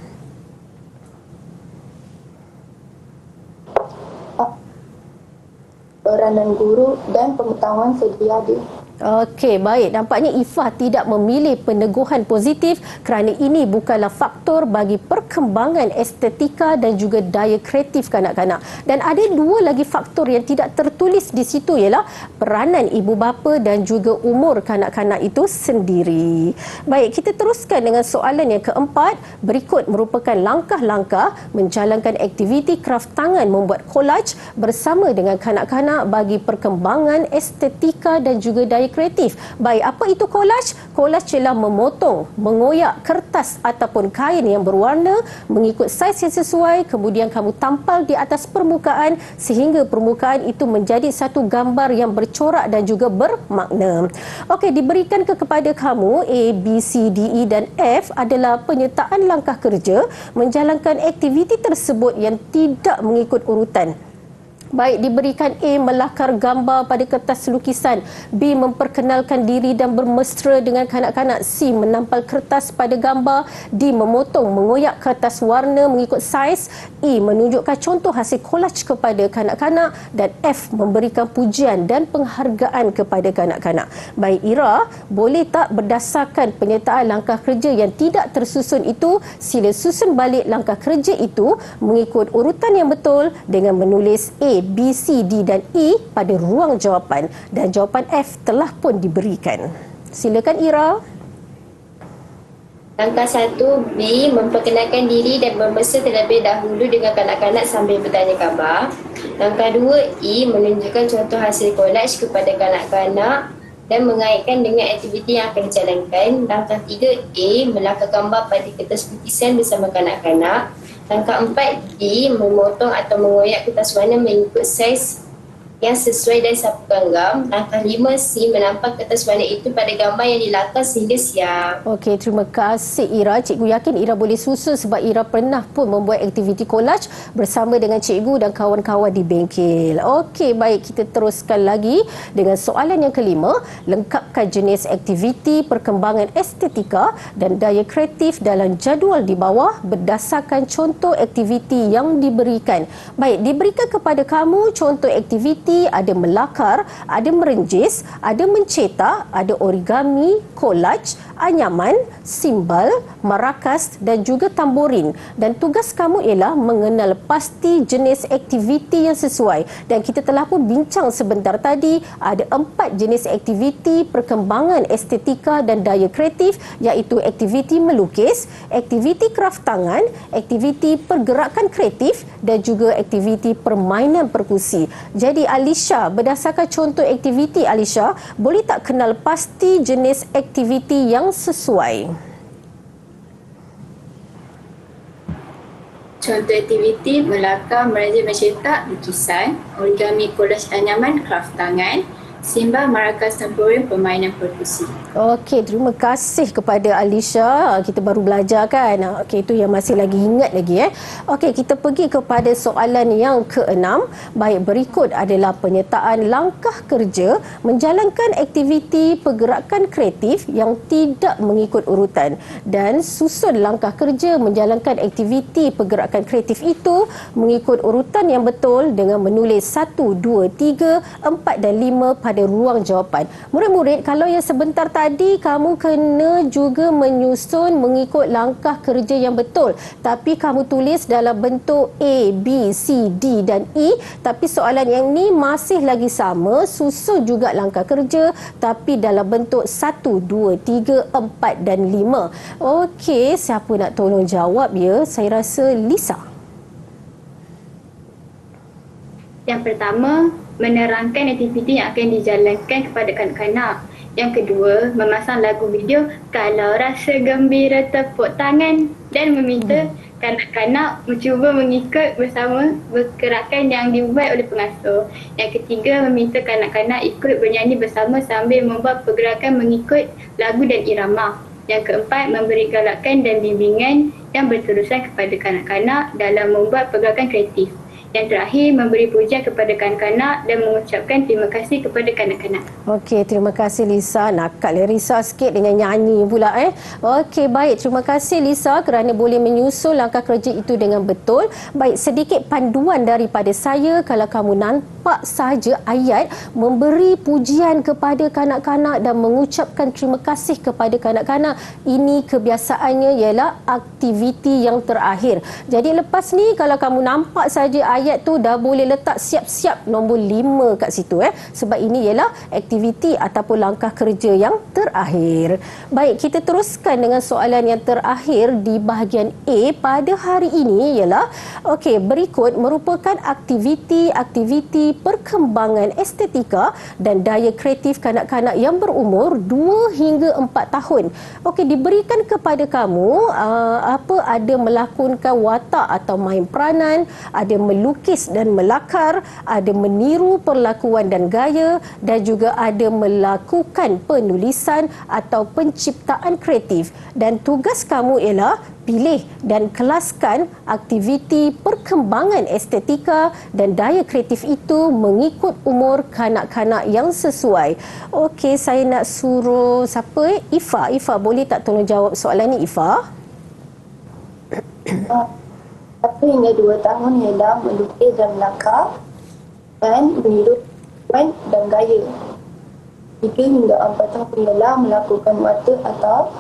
Peranan guru dan pengetahuan sedia ada. Okey, baik. Nampaknya Ifah tidak memilih peneguhan positif kerana ini bukanlah faktor bagi perkembangan estetika dan juga daya kreatif kanak-kanak. Dan ada dua lagi faktor yang tidak tertulis di situ, ialah peranan ibu bapa dan juga umur kanak-kanak itu sendiri. Baik, kita teruskan dengan soalan yang keempat. Berikut merupakan langkah-langkah menjalankan aktiviti kraft tangan membuat collage bersama dengan kanak-kanak bagi perkembangan estetika dan juga daya kreatif. Baik, apa itu collage? Collage ialah memotong, mengoyak kertas ataupun kain yang berwarna mengikut saiz yang sesuai, kemudian kamu tampal di atas permukaan sehingga permukaan itu menjadi satu gambar yang bercorak dan juga bermakna. Okey, diberikan kepada kamu A, B, C, D, E dan F adalah penyertaan langkah kerja menjalankan aktiviti tersebut yang tidak mengikut urutan. Baik, diberikan A, melakar gambar pada kertas lukisan, B, memperkenalkan diri dan bermesra dengan kanak-kanak, C, menampal kertas pada gambar, D, memotong, mengoyak kertas warna mengikut saiz, E, menunjukkan contoh hasil collage kepada kanak-kanak dan F, memberikan pujian dan penghargaan kepada kanak-kanak. Baik, Ira, boleh tak berdasarkan penyertaan langkah kerja yang tidak tersusun itu, sila susun balik langkah kerja itu mengikut urutan yang betul dengan menulis A, B, C, D dan E pada ruang jawapan dan jawapan F telah pun diberikan. Silakan Ira. Langkah 1, B. Memperkenalkan diri dan bermesra terlebih dahulu dengan kanak-kanak sambil bertanya khabar. Langkah 2, E. Menunjukkan contoh hasil kolaj kepada kanak-kanak dan mengaitkan dengan aktiviti yang akan dijalankan. Langkah 3, A. Melangkah gambar pada kertas lukisan bersama kanak-kanak. Langkah 4, D. Memotong atau mengoyak kertas warna mengikut saiz yang sesuai dan sapu genggam. Langkah 5, C. Menampak kertas warna itu pada gambar yang dilakar sehingga siap. Okey, terima kasih Ira. Cikgu yakin Ira boleh susun sebab Ira pernah pun membuat aktiviti kolaj bersama dengan cikgu dan kawan-kawan di bengkel. Okey, baik, kita teruskan lagi dengan soalan yang kelima. Lengkapkan jenis aktiviti perkembangan estetika dan daya kreatif dalam jadual di bawah berdasarkan contoh aktiviti yang diberikan. Baik, diberikan kepada kamu contoh aktiviti ada melakar, ada merenjis, ada mencetak, ada origami, kolaj, anyaman, simbal, marakas dan juga tamborin. Dan tugas kamu ialah mengenal pasti jenis aktiviti yang sesuai. Dan kita telah pun bincang sebentar tadi, ada 4 jenis aktiviti perkembangan estetika dan daya kreatif, iaitu aktiviti melukis, aktiviti kraft tangan, aktiviti pergerakan kreatif dan juga aktiviti permainan perkusi. Jadi Alisha, berdasarkan contoh aktiviti Alisha, boleh tak kenal pasti jenis aktiviti yang sesuai? Contoh aktiviti melakar, merajut, mencetak, lukisan, origami, kolaj, anyaman, kraft tangan, simbal, marakas, tamborin, permainan perkusi. Okey, terima kasih kepada Alisha. Kita baru belajar kan. Okey, itu yang masih lagi ingat lagi. Okey, kita pergi kepada soalan yang keenam. Baik, berikut adalah penyertaan langkah kerja menjalankan aktiviti pergerakan kreatif yang tidak mengikut urutan. Dan susun langkah kerja menjalankan aktiviti pergerakan kreatif itu mengikut urutan yang betul dengan menulis 1, 2, 3, 4 dan 5 pada ruang jawapan. Murid-murid, kalau yang sebentar tadi kamu kena juga menyusun mengikut langkah kerja yang betul. Tapi kamu tulis dalam bentuk A, B, C, D dan E. Tapi soalan yang ni masih lagi sama, susun juga langkah kerja tapi dalam bentuk 1, 2, 3, 4 dan 5. Okey, siapa nak tolong jawab ya? Saya rasa Lisa. Yang pertama, menerangkan aktiviti yang akan dijalankan kepada kanak-kanak. Yang kedua, memasang lagu video Kalau Rasa Gembira Tepuk Tangan dan meminta kanak-kanak mencuba mengikut bersama pergerakan yang dibuat oleh pengasuh. Yang ketiga, meminta kanak-kanak ikut bernyanyi bersama sambil membuat pergerakan mengikut lagu dan irama. Yang keempat, memberi galakan dan bimbingan yang berterusan kepada kanak-kanak dalam membuat pergerakan kreatif. Yang terakhir, memberi pujian kepada kanak-kanak dan mengucapkan terima kasih kepada kanak-kanak. Okey, terima kasih Lisa. Nakal Lisa sikit dengan nyanyi pula. Okey, baik. Terima kasih Lisa kerana boleh menyusul langkah kerja itu dengan betul. Baik, sedikit panduan daripada saya. Kalau kamu nampak saja ayat memberi pujian kepada kanak-kanak dan mengucapkan terima kasih kepada kanak-kanak, ini kebiasaannya ialah aktiviti yang terakhir. Jadi lepas ni kalau kamu nampak saja ayat tu dah boleh letak siap-siap nombor 5 kat situ sebab ini ialah aktiviti ataupun langkah kerja yang terakhir. Baik, kita teruskan dengan soalan yang terakhir di bahagian A pada hari ini ialah okey, berikut merupakan aktiviti perkembangan estetika dan daya kreatif kanak-kanak yang berumur 2 hingga 4 tahun. Okey, diberikan kepada kamu ada melakonkan watak atau main peranan, ada melukis dan melakar, ada meniru perlakuan dan gaya dan juga ada melakukan penulisan atau penciptaan kreatif. Dan tugas kamu ialah pilih dan kelaskan aktiviti perkembangan estetika dan daya kreatif itu mengikut umur kanak-kanak yang sesuai. Okey, saya nak suruh siapa? Ifa. Ifa, boleh tak tolong jawab soalan ni, Ifa? 1 hingga 2 tahun ialah melukis dan melakar dan meniru perlakuan dan gaya. 3 hingga 4 tahun ialah melakukan watak atau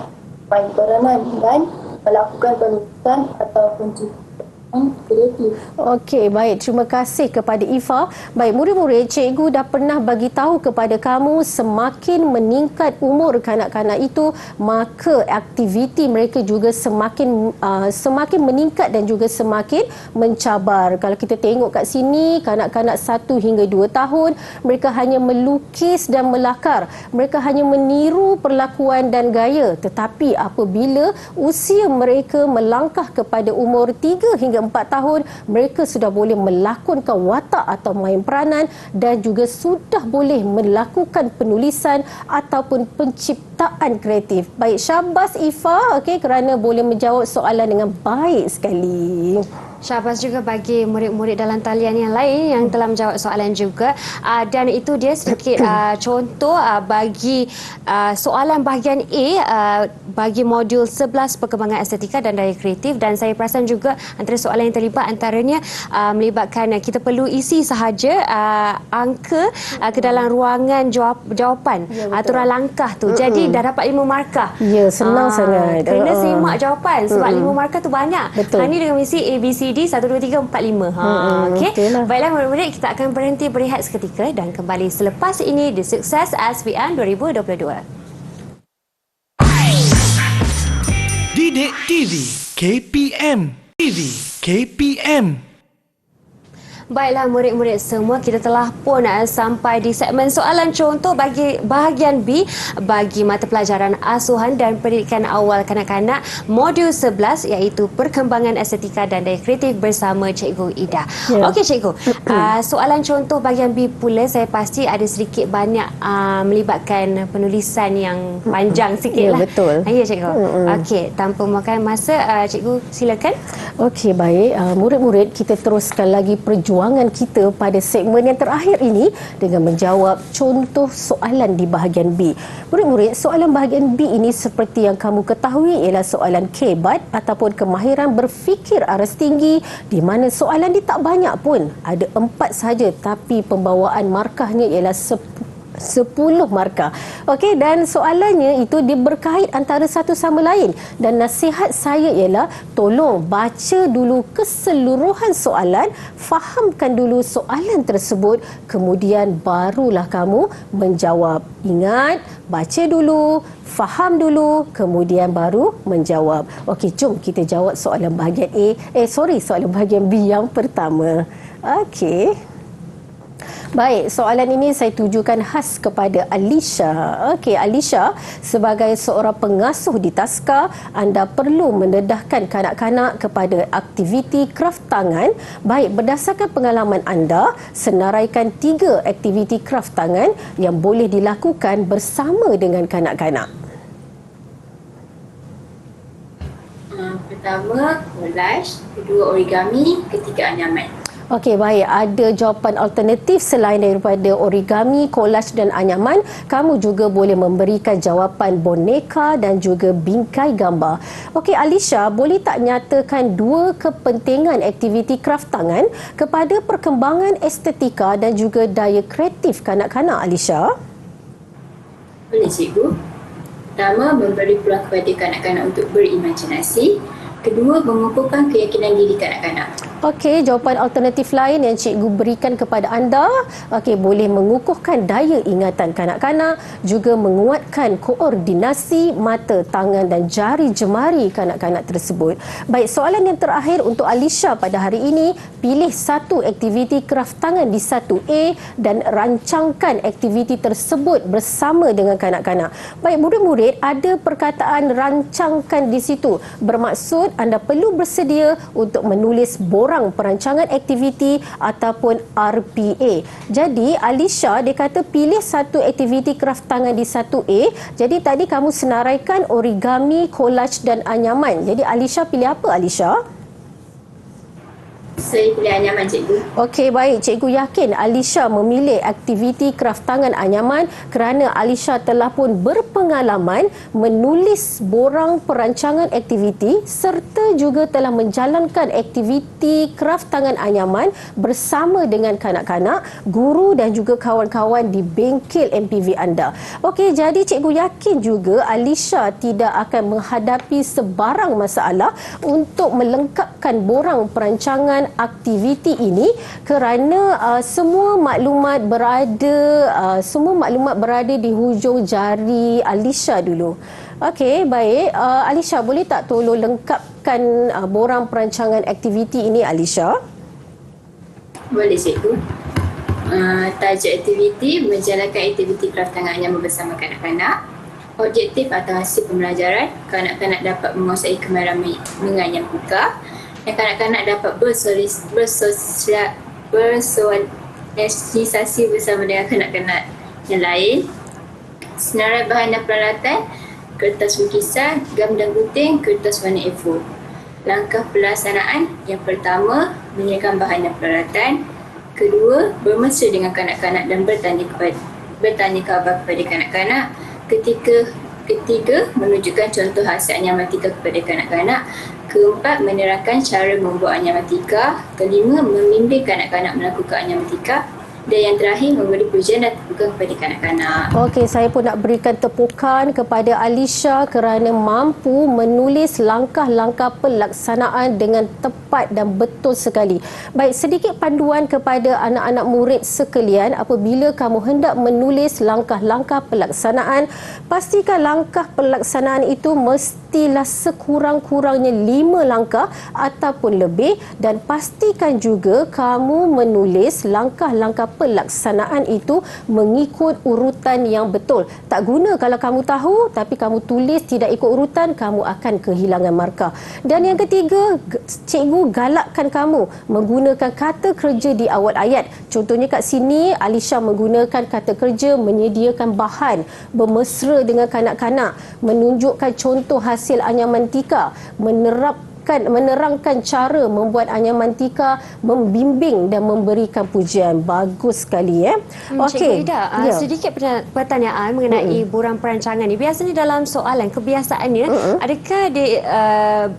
main peranan dan melakukan penulisan atau penciptaan kreatif. Okey, baik. Terima kasih kepada Ifa. Baik, murid-murid, cikgu dah pernah bagi tahu kepada kamu semakin meningkat umur kanak-kanak itu, maka aktiviti mereka juga semakin meningkat dan juga semakin mencabar. Kalau kita tengok kat sini, kanak-kanak 1 hingga 2 tahun, mereka hanya melukis dan melakar. Mereka hanya meniru perlakuan dan gaya. Tetapi apabila usia mereka melangkah kepada umur 3 hingga 4 tahun, mereka sudah boleh melakonkan watak atau main peranan dan juga sudah boleh melakukan penulisan ataupun penciptaan kreatif. Baik, syabas Ifa, kerana boleh menjawab soalan dengan baik sekali. Syabas juga bagi murid-murid dalam talian yang lain yang telah menjawab soalan juga. Dan itu dia sedikit contoh bagi soalan bahagian A bagi modul 11 perkembangan estetika dan daya kreatif. Dan saya perasan juga antara soalan yang terlibat antaranya melibatkan kita perlu isi sahaja angka ke dalam ruangan jawapan, aturan langkah tu. Jadi dah dapat 5 markah. Ya, senang sangat. Kena simak jawapan sebab 5 markah tu banyak. Betul. Ini dengan misi A, B, C, D 1, 2, 3, 4, 5. Okey. Okeylah. Baiklah murid-murid, kita akan berhenti berehat seketika dan kembali selepas ini di Sukses SPM 2022. Didik TV KPM KPM. Baiklah murid-murid semua, kita telah pun sampai di segmen soalan contoh bagi bahagian B bagi mata pelajaran asuhan dan pendidikan awal kanak-kanak modul 11 iaitu perkembangan estetika dan daya kreatif bersama Cikgu Ida. Ya. Okey Cikgu, soalan contoh bahagian B pula saya pasti ada sedikit banyak melibatkan penulisan yang panjang sikit Ya, lah. betul. Ya Cikgu. Okey, tanpa memakan masa, Cikgu silakan. Okey, baik. Murid-murid, kita teruskan lagi perjuangan kita pada segmen yang terakhir ini dengan menjawab contoh soalan di bahagian B. Murid-murid, soalan bahagian B ini seperti yang kamu ketahui ialah soalan KBAT ataupun kemahiran berfikir aras tinggi, di mana soalan dia tak banyak pun. Ada 4 sahaja tapi pembawaan markahnya ialah 10 markah. Okey, dan soalannya itu dia berkait antara satu sama lain. Dan nasihat saya ialah tolong baca dulu keseluruhan soalan, fahamkan dulu soalan tersebut, kemudian barulah kamu menjawab. Ingat, baca dulu, faham dulu, kemudian baru menjawab. Okey, jom kita jawab soalan bahagian soalan bahagian B yang pertama. Okey. Baik, soalan ini saya tujukan khas kepada Alisha. Okey, Alisha, sebagai seorang pengasuh di Taska, anda perlu mendedahkan kanak-kanak kepada aktiviti kraft tangan. Baik, berdasarkan pengalaman anda, senaraikan 3 aktiviti kraft tangan yang boleh dilakukan bersama dengan kanak-kanak. Pertama, collage. Kedua, origami. Ketiga, anyaman. Okey, baik. Ada jawapan alternatif selain daripada origami, collage dan anyaman. Kamu juga boleh memberikan jawapan boneka dan juga bingkai gambar. Okey, Alisha, boleh tak nyatakan 2 kepentingan aktiviti kraft tangan kepada perkembangan estetika dan juga daya kreatif kanak-kanak, Alisha? Boleh cikgu. Pertama, memberi peluang kepada kanak-kanak untuk berimajinasi. Kedua, mengukuhkan keyakinan diri kanak-kanak. Okey, jawapan alternatif lain yang cikgu berikan kepada anda, boleh mengukuhkan daya ingatan kanak-kanak, juga menguatkan koordinasi mata, tangan dan jari jemari kanak-kanak tersebut. Baik, soalan yang terakhir untuk Alisha pada hari ini, pilih satu aktiviti kraft tangan di 1A dan rancangkan aktiviti tersebut bersama dengan kanak-kanak. Baik, murid-murid, ada perkataan rancangkan di situ. Bermaksud anda perlu bersedia untuk menulis borang perancangan aktiviti ataupun RPA. Jadi Alisha dia kata pilih satu aktiviti kraft tangan di 1A. Jadi tadi kamu senaraikan origami, collage dan anyaman. Jadi Alisha pilih apa, Alisha? Saya pilih anyaman, cikgu. Okey, baik. Cikgu yakin Alisha memilih aktiviti kraft tangan anyaman kerana Alisha telah pun berpengalaman menulis borang perancangan aktiviti serta juga telah menjalankan aktiviti kraft tangan anyaman bersama dengan kanak-kanak, guru dan juga kawan-kawan di bengkel MPV anda. Okey, jadi cikgu yakin juga Alisha tidak akan menghadapi sebarang masalah untuk melengkapkan borang perancangan aktiviti ini kerana semua maklumat berada di hujung jari Alisha dulu. Okey, baik. Alisha, boleh tak tolong lengkapkan borang perancangan aktiviti ini, Alisha? Boleh, cikgu. Tajuk aktiviti menjalankan aktiviti kraft tangan anyaman bersama kanak-kanak. Objektif atau hasil pembelajaran, kanak-kanak dapat menguasai kemahiran menganyam muka dan kanak-kanak dapat bersosialisasi bersama dengan kanak-kanak yang lain. Senarai bahan dan peralatan, kertas lukisan, gam dan gunting, kertas warna A4. Langkah pelaksanaan, yang pertama, menyediakan bahan dan peralatan. Kedua, bermesra dengan kanak-kanak dan bertanya khabar kepada kanak-kanak. Ketiga, menunjukkan contoh hasil anyamatika kepada kanak-kanak. Keempat, menerangkan cara membuat anyamatika. Kelima, membimbing kanak-kanak melakukan anyamatika. Dan yang terakhir, memberi pujian dan tepukan kepada kanak-kanak. Okey, saya pun nak berikan tepukan kepada Alisha kerana mampu menulis langkah-langkah pelaksanaan dengan tepat dan betul sekali. Baik, sedikit panduan kepada anak-anak murid sekalian. Apabila kamu hendak menulis langkah-langkah pelaksanaan, pastikan langkah pelaksanaan itu mestilah sekurang-kurangnya 5 langkah ataupun lebih dan pastikan juga kamu menulis langkah-langkah pelaksanaan itu mengikut urutan yang betul. Tak guna kalau kamu tahu tapi kamu tulis tidak ikut urutan, kamu akan kehilangan markah. Dan yang ketiga, cikgu galakkan kamu menggunakan kata kerja di awal ayat. Contohnya kat sini, Alisha menggunakan kata kerja menyediakan bahan, bermesra dengan kanak-kanak, menunjukkan contoh hasil anyamantika, menerangkan cara membuat anyamantika, membimbing dan memberikan pujian. Bagus sekali Cikgu Ida, sedikit pertanyaan mengenai borang perancangan ni. Biasanya dalam soalan kebiasaannya, adakah dia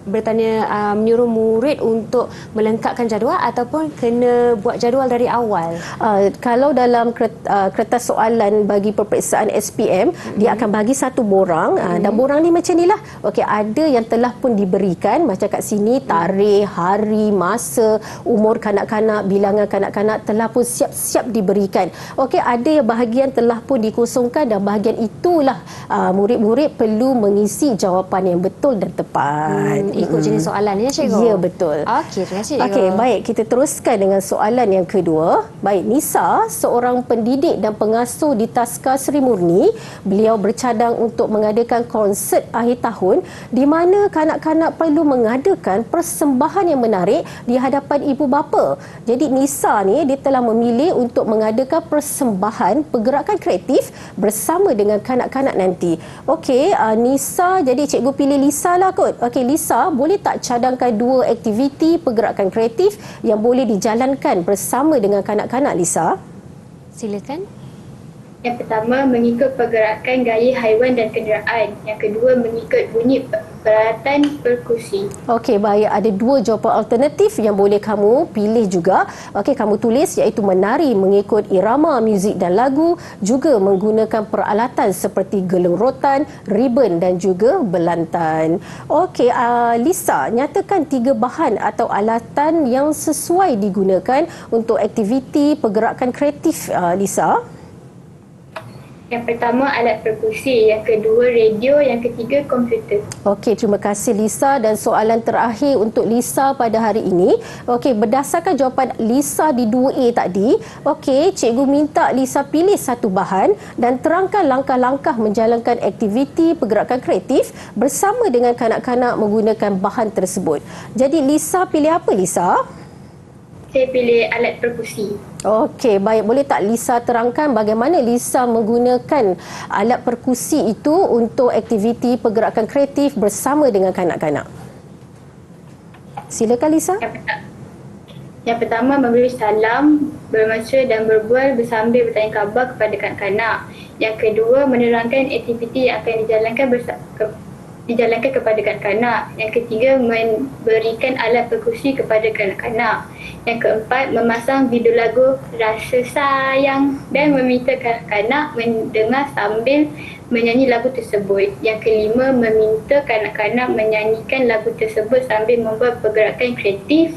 bertanya menyuruh murid untuk melengkapkan jadual ataupun kena buat jadual dari awal? Kalau dalam kertas soalan bagi peperiksaan SPM, dia akan bagi satu borang dan borang ni macam ni lah. Okey, ada yang telah pun diberikan macam kat sini tarikh, hari, masa, umur kanak-kanak, bilangan kanak-kanak telah pun siap-siap diberikan. Okey, ada yang bahagian telah pun dikosongkan dan bahagian itulah murid-murid perlu mengisi jawapan yang betul dan tepat. Ikut jenis soalan ya, cikgu? Ya, betul. Okey, terima kasih, cikgu. Okey, baik, kita teruskan dengan soalan yang kedua. Baik, Nisa, seorang pendidik dan pengasuh di Taska Sri Murni, beliau bercadang untuk mengadakan konsert akhir tahun di mana kanak-kanak perlu mengadakan persembahan yang menarik di hadapan ibu bapa. Jadi Nisa ni dia telah memilih untuk mengadakan persembahan pergerakan kreatif bersama dengan kanak-kanak nanti. Okey, Nisa, jadi cikgu pilih Lisa lah kot. Okey, Lisa, boleh tak cadangkan 2 aktiviti pergerakan kreatif yang boleh dijalankan bersama dengan kanak-kanak, Lisa? Silakan. Yang pertama, mengikut pergerakan gaya haiwan dan kenderaan. Yang kedua, mengikut bunyi peralatan perkusi. Okey, baik. Ada 2 jawapan alternatif yang boleh kamu pilih juga. Okey, kamu tulis iaitu menari mengikut irama muzik dan lagu, juga menggunakan peralatan seperti gelung rotan, ribbon dan juga belantan. Okey, Lisa, nyatakan 3 bahan atau alatan yang sesuai digunakan untuk aktiviti pergerakan kreatif, Lisa. Yang pertama, alat perkusi. Yang kedua, radio. Yang ketiga, komputer. Okey, terima kasih Lisa. Dan soalan terakhir untuk Lisa pada hari ini. Okey, berdasarkan jawapan Lisa di 2A tadi, okey, cikgu minta Lisa pilih satu bahan dan terangkan langkah-langkah menjalankan aktiviti pergerakan kreatif bersama dengan kanak-kanak menggunakan bahan tersebut. Jadi Lisa pilih apa, Lisa? Saya pilih alat perkusi. Okey, baik. Boleh tak Lisa terangkan bagaimana Lisa menggunakan alat perkusi itu untuk aktiviti pergerakan kreatif bersama dengan kanak-kanak? Silakan, Lisa. Yang pertama, memberi salam, bermesra dan berbual bersambil bertanya khabar kepada kanak-kanak. Yang kedua, menerangkan aktiviti yang akan dijalankan kepada kanak-kanak. Yang ketiga, memberikan alat perkusi kepada kanak-kanak. Yang keempat, memasang video lagu Rasa Sayang dan meminta kanak-kanak mendengar sambil menyanyi lagu tersebut. Yang kelima, meminta kanak-kanak menyanyikan lagu tersebut sambil membuat pergerakan kreatif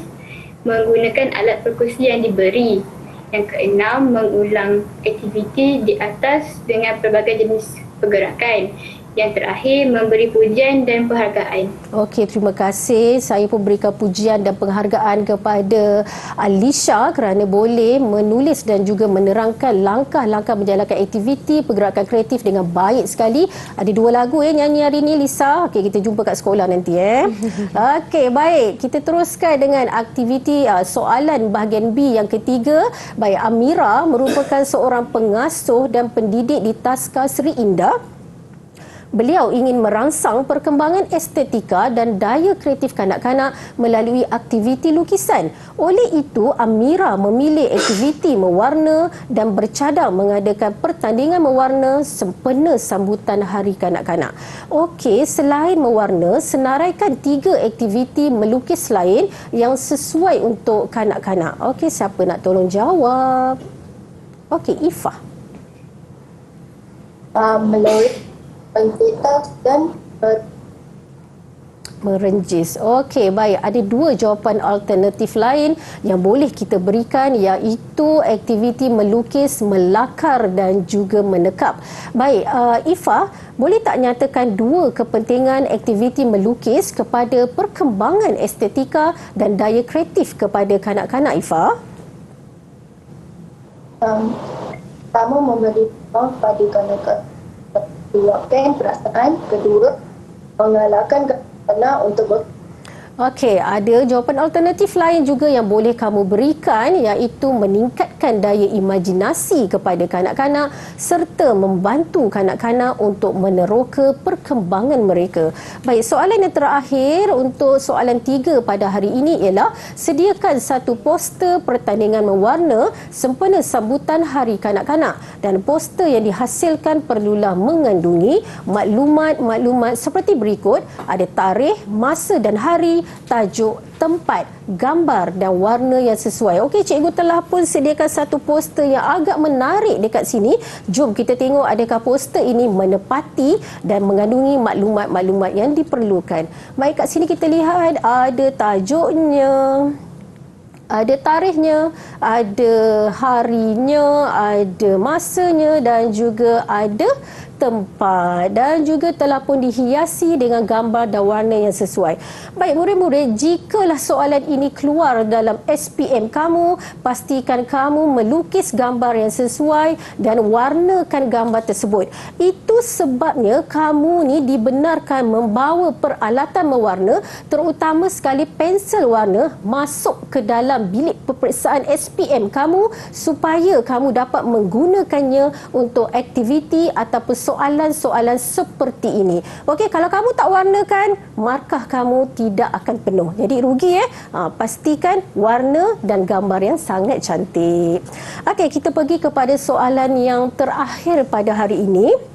menggunakan alat perkusi yang diberi. Yang keenam, mengulang aktiviti di atas dengan pelbagai jenis pergerakan. Yang terakhir, memberi pujian dan penghargaan. Okey, terima kasih. Saya pun berikan pujian dan penghargaan kepada Alisha kerana boleh menulis dan juga menerangkan langkah-langkah menjalankan aktiviti pergerakan kreatif dengan baik sekali. Ada 2 lagu nyanyi hari ini, Lisa. Okey, kita jumpa kat sekolah nanti. Okey, baik. Kita teruskan dengan aktiviti soalan bahagian B yang ketiga. Baik, Amira merupakan seorang pengasuh dan pendidik di Taska Seri Indah. Beliau ingin merangsang perkembangan estetika dan daya kreatif kanak-kanak melalui aktiviti lukisan. Oleh itu, Amira memilih aktiviti mewarna dan bercadang mengadakan pertandingan mewarna sempena sambutan Hari Kanak-kanak. Okey, selain mewarna, senaraikan 3 aktiviti melukis lain yang sesuai untuk kanak-kanak. Okey, siapa nak tolong jawab? Okey, Ifah. Melalui pencetak dan merenjis. Okey, baik. Ada 2 jawapan alternatif lain yang boleh kita berikan, iaitu aktiviti melukis, melakar dan juga menekap. Baik, Ifah, boleh tak nyatakan 2 kepentingan aktiviti melukis kepada perkembangan estetika dan daya kreatif kepada kanak-kanak, Ifah? pertama, memberi peluang pada kanak-kanak meluapkan perasaan. Kedua, mengalahkan kanak-kanak untuk Okey, ada jawapan alternatif lain juga yang boleh kamu berikan, iaitu meningkatkan daya imajinasi kepada kanak-kanak serta membantu kanak-kanak untuk meneroka perkembangan mereka. Baik, soalan yang terakhir untuk soalan 3 pada hari ini ialah sediakan satu poster pertandingan mewarna sempena sambutan Hari Kanak-kanak, dan poster yang dihasilkan perlulah mengandungi maklumat seperti berikut: ada tarikh, masa dan hari, tajuk, tempat, gambar dan warna yang sesuai. Okey, cikgu telah pun sediakan satu poster yang agak menarik dekat sini. Jom kita tengok adakah poster ini menepati dan mengandungi maklumat-maklumat yang diperlukan. Baik, kat sini kita lihat ada tajuknya, ada tarikhnya, ada harinya, ada masanya dan juga ada tempat, dan juga telah pun dihiasi dengan gambar dan warna yang sesuai. Baik murid-murid, jikalau soalan ini keluar dalam SPM kamu, pastikan kamu melukis gambar yang sesuai dan warnakan gambar tersebut. Itu sebabnya kamu ni dibenarkan membawa peralatan mewarna, terutama sekali pensel warna, masuk ke dalam bilik peperiksaan SPM kamu supaya kamu dapat menggunakannya untuk aktiviti ataupun soalan-soalan seperti ini. Okey, kalau kamu tak warnakan, markah kamu tidak akan penuh. Jadi rugi pastikan warna dan gambar yang sangat cantik. Okey, kita pergi kepada soalan yang terakhir pada hari ini.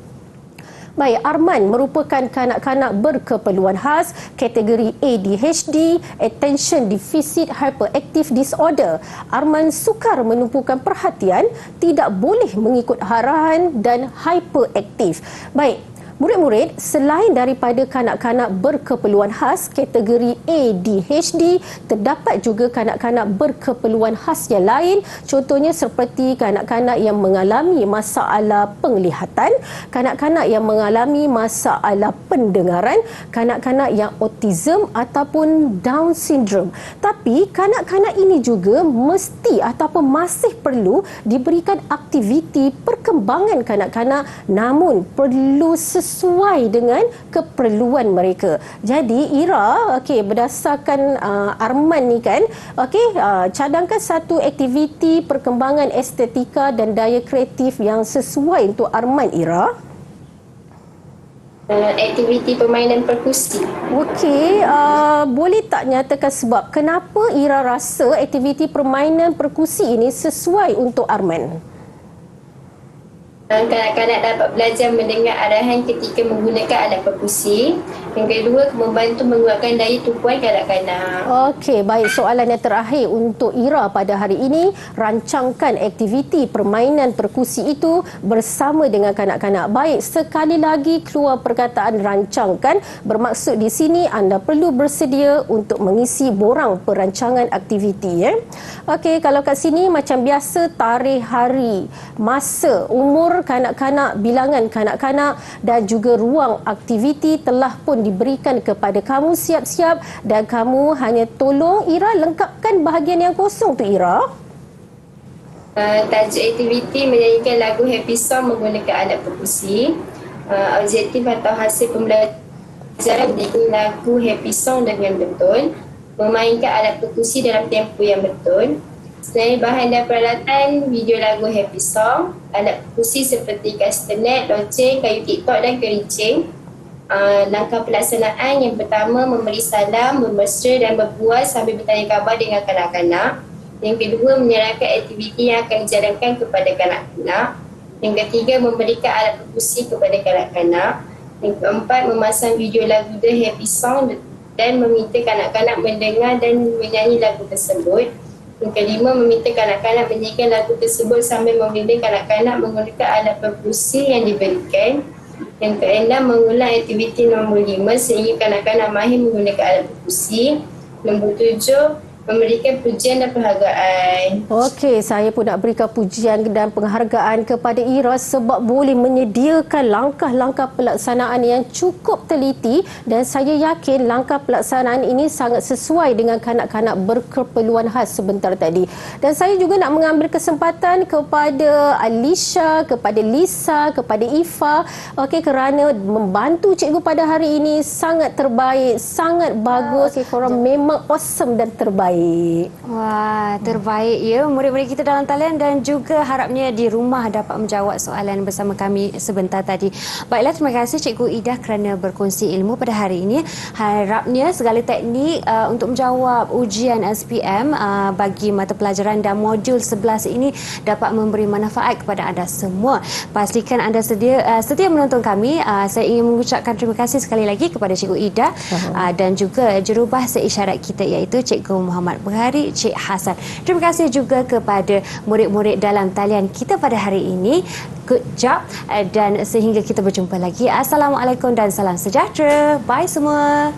Baik, Arman merupakan kanak-kanak berkeperluan khas kategori ADHD, Attention Deficit Hyperactive Disorder. Arman sukar menumpukan perhatian, tidak boleh mengikut arahan dan hyperaktif. Baik, murid-murid, selain daripada kanak-kanak berkeperluan khas kategori ADHD, terdapat juga kanak-kanak berkeperluan khas yang lain, contohnya seperti kanak-kanak yang mengalami masalah penglihatan, kanak-kanak yang mengalami masalah pendengaran, kanak-kanak yang autism ataupun Down syndrome. Tapi kanak-kanak ini juga mesti ataupun masih perlu diberikan aktiviti perkembangan kanak-kanak, namun perlu sesuai dengan keperluan mereka. Jadi Ira, berdasarkan Arman ni kan, cadangkan satu aktiviti perkembangan estetika dan daya kreatif yang sesuai untuk Arman, Ira. aktiviti permainan perkusi. Okey, boleh tak nyatakan sebab kenapa Ira rasa aktiviti permainan perkusi ini sesuai untuk Arman? Kanak-kanak dapat belajar mendengar arahan ketika menggunakan alat perkusi. Yang kedua, membantu menguatkan daya tumpuan kanak-kanak. Okey, baik. Soalan yang terakhir untuk Ira pada hari ini, rancangkan aktiviti permainan perkusi itu bersama dengan kanak-kanak. Baik, sekali lagi keluar perkataan rancangkan, bermaksud di sini anda perlu bersedia untuk mengisi borang perancangan aktiviti. Okey, kalau kat sini macam biasa, tarikh hari, masa, umur kanak-kanak, bilangan kanak-kanak dan juga ruang aktiviti telah pun diberikan kepada kamu siap-siap dan kamu hanya tolong Ira lengkapkan bahagian yang kosong tu Ira. Tajuk aktiviti menyanyikan lagu Happy Song menggunakan alat perkusi. Objektif atau hasil pembelajaran menyanyi lagu Happy Song dengan betul, memainkan alat perkusi dalam tempo yang betul. Selain bahan dan peralatan, video lagu Happy Song, alat perkusi seperti kastanet, loceng, kayu TikTok dan kerincing. Langkah pelaksanaan yang pertama, memberi salam, bermesra dan berpuas sambil bertanya khabar dengan kanak-kanak. Yang kedua, menyerahkan aktiviti yang akan dijalankan kepada kanak-kanak. Yang ketiga, memberikan alat perkusi kepada kanak-kanak. Yang keempat, memasang video lagu The Happy Song dan meminta kanak-kanak mendengar dan menyanyi lagu tersebut. Yang kelima, meminta kanak-kanak menyanyikan lagu tersebut sambil membimbing kanak-kanak menggunakan alat perkusi yang diberikan. Yang keenam, mengulang aktiviti nombor 5 sehingga kanak-kanak mahir menggunakan alat perkusi. Nombor 7, memberikan pujian dan penghargaan. Okey, saya pun nak berikan pujian dan penghargaan kepada Ira sebab boleh menyediakan langkah-langkah pelaksanaan yang cukup teliti dan saya yakin langkah pelaksanaan ini sangat sesuai dengan kanak-kanak berkeperluan khas sebentar tadi. Dan saya juga nak mengambil kesempatan kepada Alisha, kepada Lisa, kepada Ifa, okey, kerana membantu cikgu pada hari ini sangat terbaik, sangat bagus. Korang memang awesome dan terbaik. Wah, terbaik ya murid-murid kita dalam talian dan juga harapnya di rumah dapat menjawab soalan bersama kami sebentar tadi. Baiklah, terima kasih Cikgu Ida kerana berkongsi ilmu pada hari ini. Harapnya segala teknik untuk menjawab ujian SPM bagi mata pelajaran dan modul 11 ini dapat memberi manfaat kepada anda semua. Pastikan anda setia menonton kami. Saya ingin mengucapkan terima kasih sekali lagi kepada Cikgu Ida dan juga jurubahasa isyarat kita iaitu Cikgu Muhammad Berhari, Cik Hasan. Terima kasih juga kepada murid-murid dalam talian kita pada hari ini. Good job dan sehingga kita berjumpa lagi. Assalamualaikum dan salam sejahtera. Bye semua.